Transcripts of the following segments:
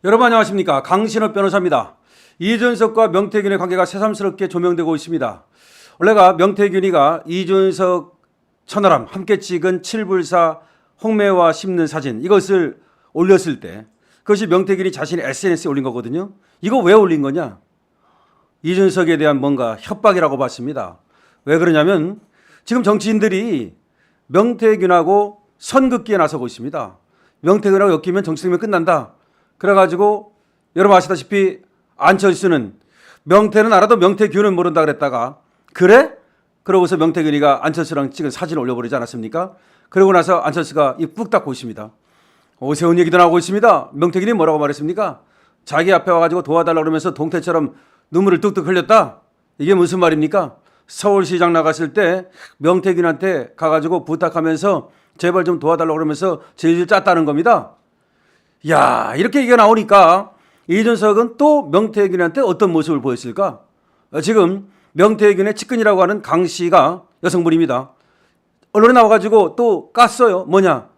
여러분 안녕하십니까? 강신업 변호사입니다. 이준석과 명태균의 관계가 새삼스럽게 조명되고 있습니다. 원래가 명태균이가 이준석 천하람 함께 찍은 7불사 홍매화 씹는 사진 이것을 올렸을 때 그것이 명태균이 자신의 SNS에 올린 거거든요. 이거 왜 올린 거냐? 이준석에 대한 뭔가 협박이라고 봤습니다. 왜 그러냐면 지금 정치인들이 명태균하고 선긋기에 나서고 있습니다. 명태균하고 엮이면 정치 생명 끝난다. 그래가지고 여러분 아시다시피 안철수는 명태는 알아도 명태균은 모른다 그랬다가 그래? 그러고서 명태균이가 안철수랑 찍은 사진을 올려버리지 않았습니까? 그러고 나서 안철수가 입 꾹 닫고 있습니다. 오세훈 얘기도 나오고 있습니다. 명태균이 뭐라고 말했습니까? 자기 앞에 와가지고 도와달라고 그러면서 동태처럼 눈물을 뚝뚝 흘렸다. 이게 무슨 말입니까? 서울시장 나갔을 때 명태균한테 가가지고 부탁하면서 제발 좀 도와달라고 그러면서 질질 짰다는 겁니다. 야, 이렇게 얘기가 나오니까 이준석은 또 명태균한테 어떤 모습을 보였을까? 지금 명태균의 측근이라고 하는 강 씨가 여성분입니다. 언론에 나와가지고 또 깠어요. 뭐냐?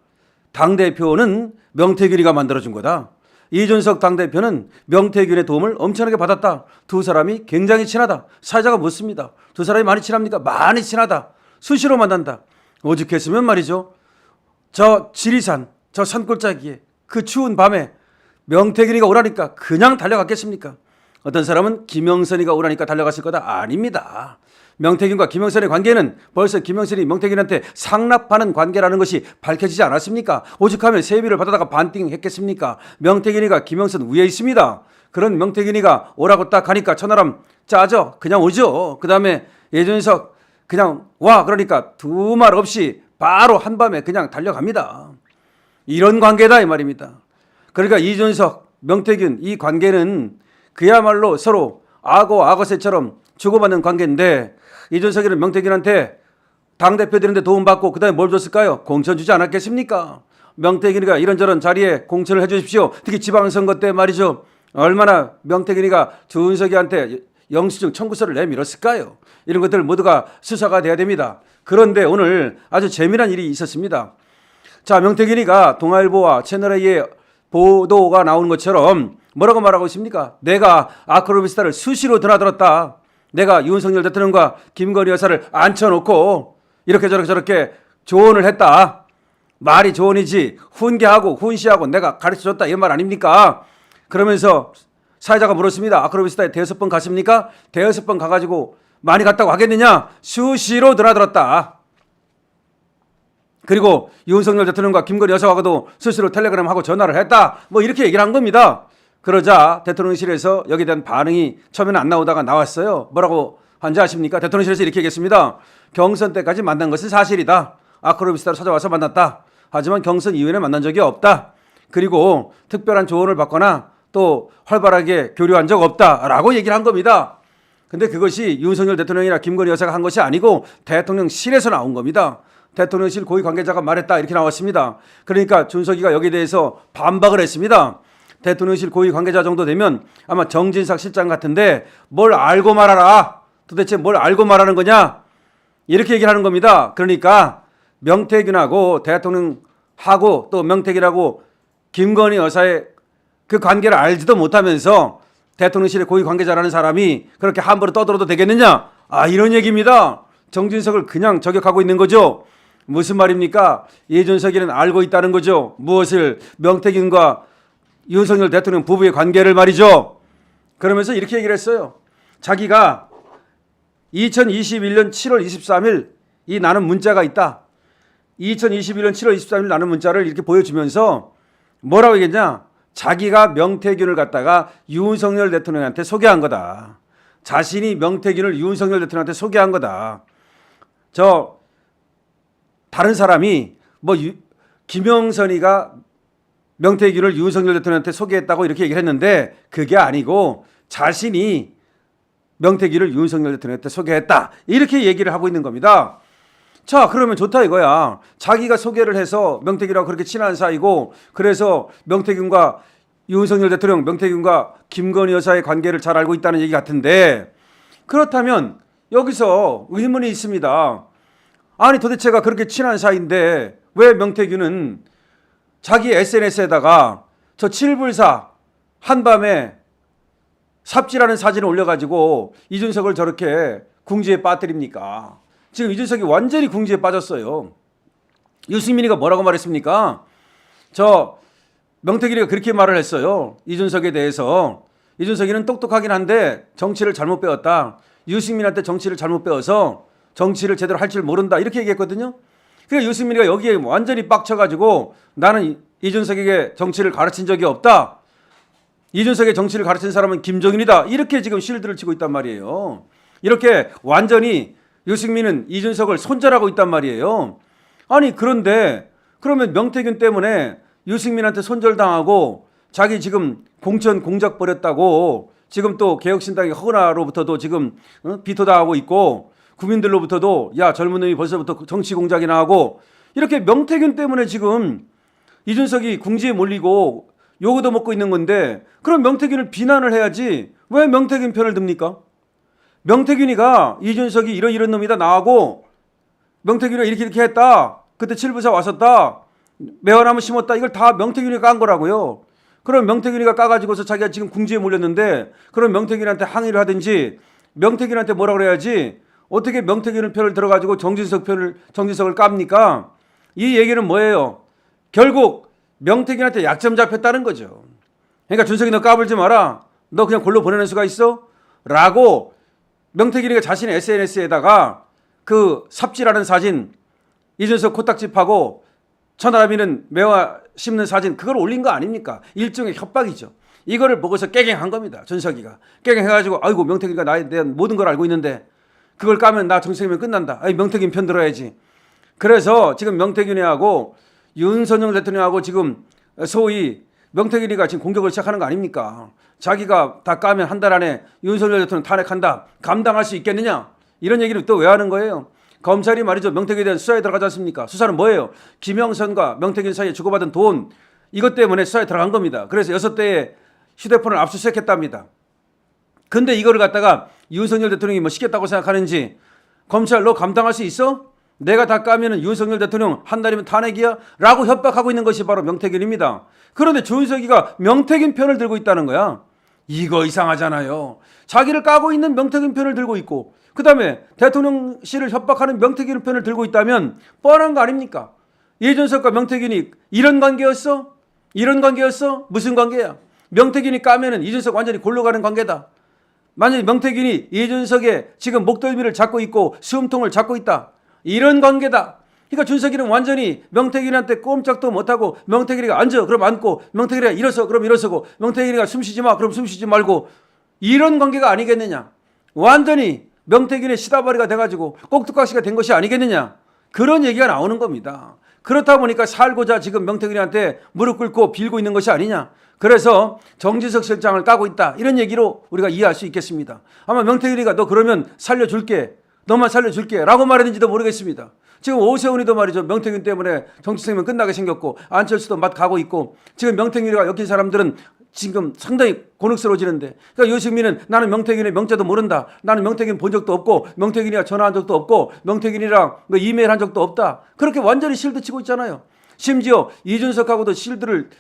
당대표는 명태균이가 만들어준 거다. 이준석 당대표는 명태균의 도움을 엄청나게 받았다. 두 사람이 굉장히 친하다. 사회자가 묻습니다. 두 사람이 많이 친합니까? 많이 친하다. 수시로 만난다. 오죽했으면 말이죠. 저 지리산, 저 산골짜기에 그 추운 밤에 명태균이가 오라니까 그냥 달려갔겠습니까? 어떤 사람은 김영선이가 오라니까 달려갔을 거다. 아닙니다. 명태균과 김영선의 관계는 벌써 김영선이 명태균한테 상납하는 관계라는 것이 밝혀지지 않았습니까? 오죽하면 세비를 받아다가 반띵했겠습니까? 명태균이가 김영선 위에 있습니다. 그런 명태균이가 오라고 딱 하니까 천하람 짜죠. 그냥 오죠. 그 다음에 이준석 그냥 와 그러니까 두 말 없이 바로 한밤에 그냥 달려갑니다. 이런 관계다 이 말입니다. 그러니까 이준석, 명태균 이 관계는 그야말로 서로 악어새처럼 주고받는 관계인데 이준석이는 명태균한테 당대표 되는데 도움받고 그 다음에 뭘 줬을까요? 공천 주지 않았겠습니까? 명태균이가 이런저런 자리에 공천을 해주십시오. 특히 지방선거 때 말이죠. 얼마나 명태균이가 준석이한테 영수증 청구서를 내밀었을까요? 이런 것들 모두가 수사가 돼야 됩니다. 그런데 오늘 아주 재미난 일이 있었습니다. 자, 명태균이가 동아일보와 채널A의 보도가 나오는 것처럼 뭐라고 말하고 있습니까? 내가 아크로비스타를 수시로 드나들었다. 내가 윤석열 대통령과 김건희 여사를 앉혀놓고 이렇게 저렇게 조언을 했다. 말이 조언이지 훈계하고 훈시하고 내가 가르쳐줬다 이런 말 아닙니까? 그러면서 사회자가 물었습니다. 아크로비스타에 대여섯 번 갔습니까? 대여섯 번 가가지고 많이 갔다고 하겠느냐? 수시로 드나들었다. 그리고 윤석열 대통령과 김건희 여사하고도 스스로 텔레그램하고 전화를 했다. 뭐 이렇게 얘기를 한 겁니다. 그러자 대통령실에서 여기에 대한 반응이 처음에는 안 나오다가 나왔어요. 뭐라고 한지 아십니까? 대통령실에서 이렇게 얘기했습니다. 경선 때까지 만난 것은 사실이다. 아크로비스타로 찾아와서 만났다. 하지만 경선 이후에는 만난 적이 없다. 그리고 특별한 조언을 받거나 또 활발하게 교류한 적 없다라고 얘기를 한 겁니다. 근데 그것이 윤석열 대통령이나 김건희 여사가 한 것이 아니고 대통령실에서 나온 겁니다. 대통령실 고위 관계자가 말했다 이렇게 나왔습니다. 그러니까 준석이가 여기에 대해서 반박을 했습니다. 대통령실 고위 관계자 정도 되면 아마 정진석 실장 같은데 뭘 알고 말하라. 도대체 뭘 알고 말하는 거냐? 이렇게 얘기를 하는 겁니다. 그러니까 명태균하고 대통령하고 또 명태균하고 김건희 여사의 그 관계를 알지도 못하면서 대통령실의 고위 관계자라는 사람이 그렇게 함부로 떠들어도 되겠느냐? 아, 이런 얘기입니다. 정진석을 그냥 저격하고 있는 거죠. 무슨 말입니까? 이준석이는 알고 있다는 거죠. 무엇을? 명태균과 윤석열 대통령 부부의 관계를 말이죠. 그러면서 이렇게 얘기를 했어요. 자기가 2021년 7월 23일 이 나는 문자가 있다. 2021년 7월 23일 나는 문자를 이렇게 보여주면서 뭐라고 얘기했냐? 자기가 명태균을 갖다가 윤석열 대통령한테 소개한 거다. 자신이 명태균을 윤석열 대통령한테 소개한 거다. 다른 사람이 김영선이가 명태균을 윤석열 대통령한테 소개했다고 이렇게 얘기를 했는데 그게 아니고 자신이 명태균을 윤석열 대통령한테 소개했다. 이렇게 얘기를 하고 있는 겁니다. 자, 그러면 좋다 이거야. 자기가 소개를 해서 명태균하고 그렇게 친한 사이고 그래서 명태균과 윤석열 대통령, 명태균과 김건희 여사의 관계를 잘 알고 있다는 얘기 같은데 그렇다면 여기서 의문이 있습니다. 아니 도대체가 그렇게 친한 사이인데 왜 명태균은 자기 SNS에다가 저 7불사 한밤에 삽질하는 사진을 올려가지고 이준석을 저렇게 궁지에 빠뜨립니까? 지금 이준석이 완전히 궁지에 빠졌어요. 유승민이가 뭐라고 말했습니까? 저 명태균이가 그렇게 말을 했어요. 이준석에 대해서. 이준석이는 똑똑하긴 한데 정치를 잘못 배웠다. 유승민한테 정치를 잘못 배워서 정치를 제대로 할 줄 모른다. 이렇게 얘기했거든요. 그러니까 유승민이가 여기에 완전히 빡쳐가지고 나는 이준석에게 정치를 가르친 적이 없다. 이준석의 정치를 가르친 사람은 김종인이다. 이렇게 지금 실드를 치고 있단 말이에요. 이렇게 완전히 유승민은 이준석을 손절하고 있단 말이에요. 아니 그런데 그러면 명태균 때문에 유승민한테 손절당하고 자기 지금 공천 공작 벌였다고 지금 또 개혁신당의 허은하로부터도 지금 비토당하고 있고 국민들로부터도 야 젊은 놈이 벌써부터 정치 공작이나 하고 이렇게 명태균 때문에 지금 이준석이 궁지에 몰리고 요거도 먹고 있는 건데 그럼 명태균을 비난을 해야지 왜 명태균 편을 듭니까? 명태균이가 이준석이 이런 놈이다 나하고 명태균이가 이렇게 했다. 그때 칠부사 왔었다. 매화나무 심었다. 이걸 다 명태균이가 깐 거라고요. 그럼 명태균이가 까가지고서 자기가 지금 궁지에 몰렸는데 그럼 명태균한테 항의를 하든지 명태균한테 뭐라 그래야지 어떻게 명태균 편을 들어가지고 정진석을 깝니까? 이 얘기는 뭐예요? 결국 명태균한테 약점 잡혔다는 거죠. 그러니까 준석이 너 까불지 마라. 너 그냥 골로 보내는 수가 있어? 라고 명태균이가 자신의 SNS에다가 그 삽질하는 사진 이준석 코딱지파고 천하람이는 매화 심는 사진 그걸 올린 거 아닙니까? 일종의 협박이죠. 이거를 보고서 깨갱한 겁니다. 준석이가. 깨갱해가지고 아이고 명태균이가 나에 대한 모든 걸 알고 있는데 그걸 까면 나 정치생명 끝난다. 아니 명태균 편 들어야지. 그래서 지금 명태균이하고 윤석열 대통령하고 지금 소위 명태균이가 지금 공격을 시작하는 거 아닙니까? 자기가 다 까면 한 달 안에 윤석열 대통령 탄핵한다. 감당할 수 있겠느냐? 이런 얘기를 또 왜 하는 거예요? 검찰이 말이죠. 명태균에 대한 수사에 들어가지 않습니까? 수사는 뭐예요? 김영선과 명태균 사이에 주고받은 돈 이것 때문에 수사에 들어간 겁니다. 그래서 6대의 휴대폰을 압수수색했답니다. 근데 이거를 갖다가 윤석열 대통령이 뭐 시켰다고 생각하는지 검찰 너 감당할 수 있어? 내가 다 까면은 윤석열 대통령 한 달이면 탄핵이야? 라고 협박하고 있는 것이 바로 명태균입니다. 그런데 준석이가 명태균 편을 들고 있다는 거야. 이거 이상하잖아요. 자기를 까고 있는 명태균 편을 들고 있고 그 다음에 대통령실을 협박하는 명태균 편을 들고 있다면 뻔한 거 아닙니까? 이준석과 명태균이 이런 관계였어? 이런 관계였어? 무슨 관계야? 명태균이 까면은 이준석 완전히 골로 가는 관계다. 만약에 명태균이 이준석의 지금 목덜미를 잡고 있고 숨통을 잡고 있다. 이런 관계다. 그러니까 준석이는 완전히 명태균한테 꼼짝도 못하고 명태균이가 앉아 그럼 앉고 명태균이가 일어서 그럼 일어서고 명태균이가 숨쉬지 마 그럼 숨쉬지 말고 이런 관계가 아니겠느냐. 완전히 명태균의 시다바리가 돼가지고 꼭두각시가 된 것이 아니겠느냐. 그런 얘기가 나오는 겁니다. 그렇다 보니까 살고자 지금 명태균한테 무릎 꿇고 빌고 있는 것이 아니냐. 그래서 정진석 실장을 까고 있다. 이런 얘기로 우리가 이해할 수 있겠습니다. 아마 명태균이가 너 그러면 살려줄게. 너만 살려줄게. 라고 말했는지도 모르겠습니다. 지금 오세훈이도 말이죠. 명태균 때문에 정치 생명 끝나게 생겼고 안철수도 맛 가고 있고 지금 명태균이가 엮인 사람들은 지금 상당히 곤혹스러워지는데 그러니까 유승민은 나는 명태균의 명자도 모른다. 나는 명태균 본 적도 없고 명태균이랑 전화한 적도 없고 명태균이랑 뭐 이메일 한 적도 없다. 그렇게 완전히 실드 치고 있잖아요. 심지어 이준석하고도 실드를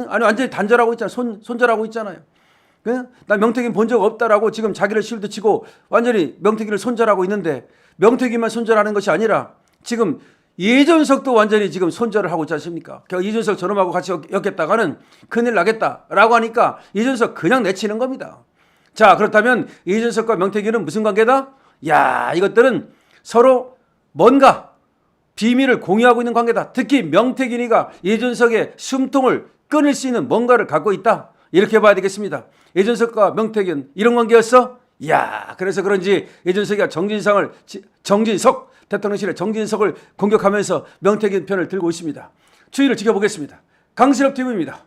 아니 완전히 단절하고 있잖아요. 손절하고 있잖아요. 나 명태균 본 적 없다라고 지금 자기를 실드 치고 완전히 명태균을 손절하고 있는데 명태균만 손절하는 것이 아니라 지금 이준석도 완전히 지금 손절을 하고 있지 않습니까? 이준석 저놈하고 같이 엮였다가는 큰일 나겠다라고 하니까 이준석 그냥 내치는 겁니다. 자, 그렇다면 이준석과 명태균은 무슨 관계다? 야, 이것들은 서로 뭔가 비밀을 공유하고 있는 관계다. 특히 명태균이가 이준석의 숨통을 끊을 수 있는 뭔가를 갖고 있다. 이렇게 봐야 되겠습니다. 이준석과 명태균 이런 관계였어? 야, 그래서 그런지 이준석이가 정진석 대통령실의 정진석을 공격하면서 명태균 편을 들고 있습니다. 추이를 지켜보겠습니다. 강신업 TV입니다.